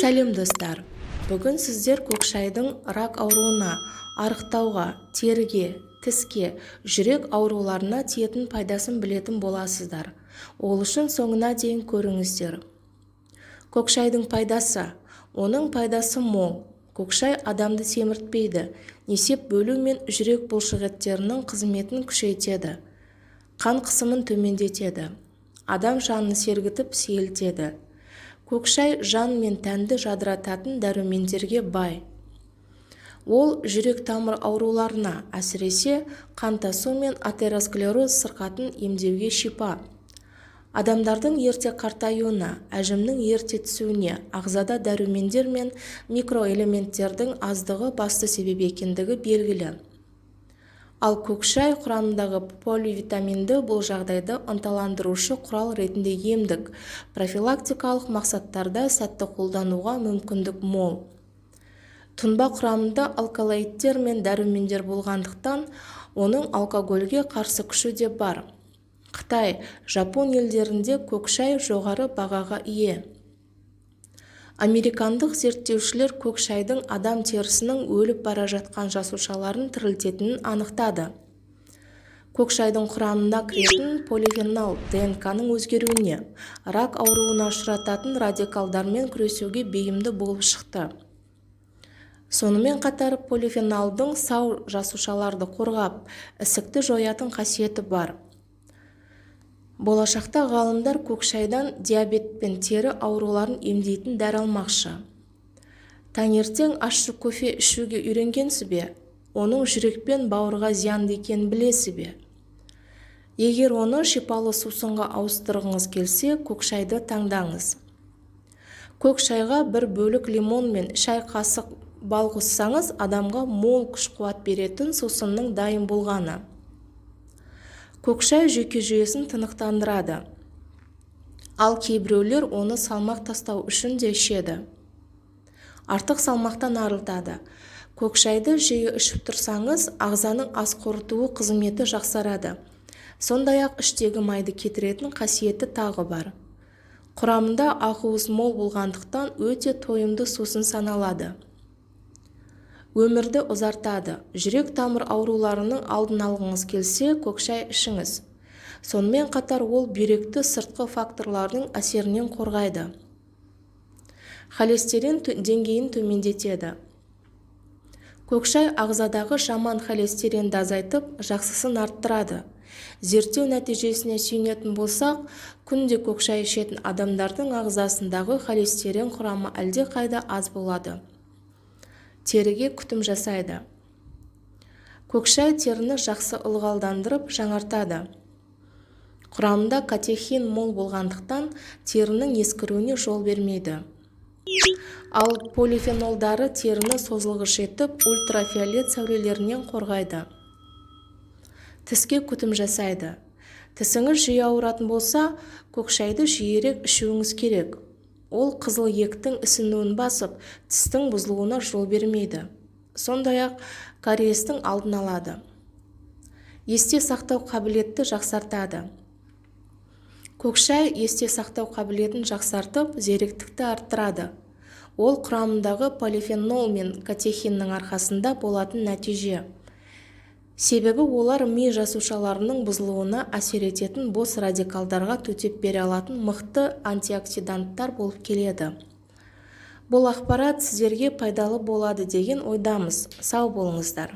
Сәлем достар! Бүгін сіздер көкшайдың рак ауруына, арықтауға, теріге, тіске, жүрек ауруларына тиетін пайдасын білетін боласыздар. Ол үшін соңына дейін көріңіздер. Көкшайдың пайдасы. Оның пайдасы мол. Көкшай адамды семіртпейді, несеп бөлу мен жүрек бұлшықеттерінің қызметін күшейтеді. Қан қысымын төмендетеді. Адам жанын сергітіп сейілтеді. Көкшай жан мен тәнді жадырататын дәрумендерге бай. Ол жүрек тамыр ауруларына, әсіресе қан тасу мен атеросклероз сырқатын емдеуге шипа. Адамдардың ерте қартаюына, әжімнің ерте түсуіне ағзада дәрумендер мен микроэлементтердің аздығы басты себеп екендігі белгілі. Ал көкшай құрамындағы поливитаминді бұл жағдайды ынталандырушы құрал ретінде емдік, профилактикалық мақсаттарда сәтті қолдануға мүмкіндік мол. Тұнба құрамында алкалоидтер мен дәрумендер болғандықтан, оның алкогольге қарсы күші де бар. Қытай, Жапон елдерінде көкшай жоғары бағаға ие. Американдық зерттеушілер көкшайдың адам терісінің өліп бара жатқан жасушаларын тірілтетінін анықтады. Көкшайдың құрамына кіретін полифенол ДНК-ның өзгеруіне, рак ауруына ұшырататын радикалдармен күресуге бейімді болып шықты. Сонымен қатар полифенолдың сау жасушаларды қорғап, ісікті жоятын қасиеті бар. Болашақта ғалымдар көкшайдан диабет пен тері ауруларын емдейтін дәрі алмақшы. Таңертең ащы кофе ішуге үйренгенсіз бе? Оның жүрек пен бауырға зиянды екенін білесіз бе? Егер оны шипалы сусынға ауыстырғыңыз келсе, көкшайды таңдаңыз. Көкшайға бір бөлік лимон мен шай қасық бал қоссаңыз, адамға мол күш-қуат беретін сусынның дайын болғаны. Көкшай жүйке жүйесін тынықтандырады. Ал кейбіреулер оны салмақ тастау үшін де ішеді. Артық салмақтан арылтады. Көкшайды жиі ішіп тұрсаңыз, ағзаның ас қорытуы қызметі жақсарады. Сондай-ақ іштегі майды кетіретін қасиеті тағы бар. Құрамында ақуыз мол болғандықтан өте тойымды сусын саналады. Өмірді ұзартады. Жүрек тамыр ауруларының алдын алғыңыз келсе, көкшай ішіңіз. Сонымен қатар ол бүйректі сыртқы факторлардың әсерінен қорғайды. Холестерин деңгейін төмендетеді. Көкшай ағзадағы жаман холестеринді азайтып, жақсысын арттырады. Зерттеу нәтижесіне сүйенетін болсақ, күнде көкшай ішетін адамдардың ағзасындағы холестерин құрамы әлде қайда аз болады. Теріге күтім жасайды. Көкшай теріні жақсы ылғалдандырып жаңартады. Құрамында катехин мол болғандықтан терінің ескіруіне жол бермейді. Ал полифенолдары теріні созылғыш етіп, ультрафиолет сәулелерінен қорғайды. Тіске күтім жасайды. Тісіңіз жиі ауыратын болса, көкшайды жиірек ішуіңіз керек. Ол қызыл ектің ісінуін басып, тістің бұзылуына жол бермейді. Сондай-ақ кариестің алдын алады. Есте сақтау қабілетті жақсартады. Көкшай есте сақтау қабілетін жақсартып, зеректікті арттырады. Ол құрамындағы полифенол мен катехиннің арқасында болатын нәтиже. Себебі олар ми жасушаларының бұзылуына әсер ететін бос радикалдарға төтеп бере алатын мықты антиоксиданттар болып келеді. Бұл ақпарат сіздерге пайдалы болады деген ойдамыз. Сау болыңыздар.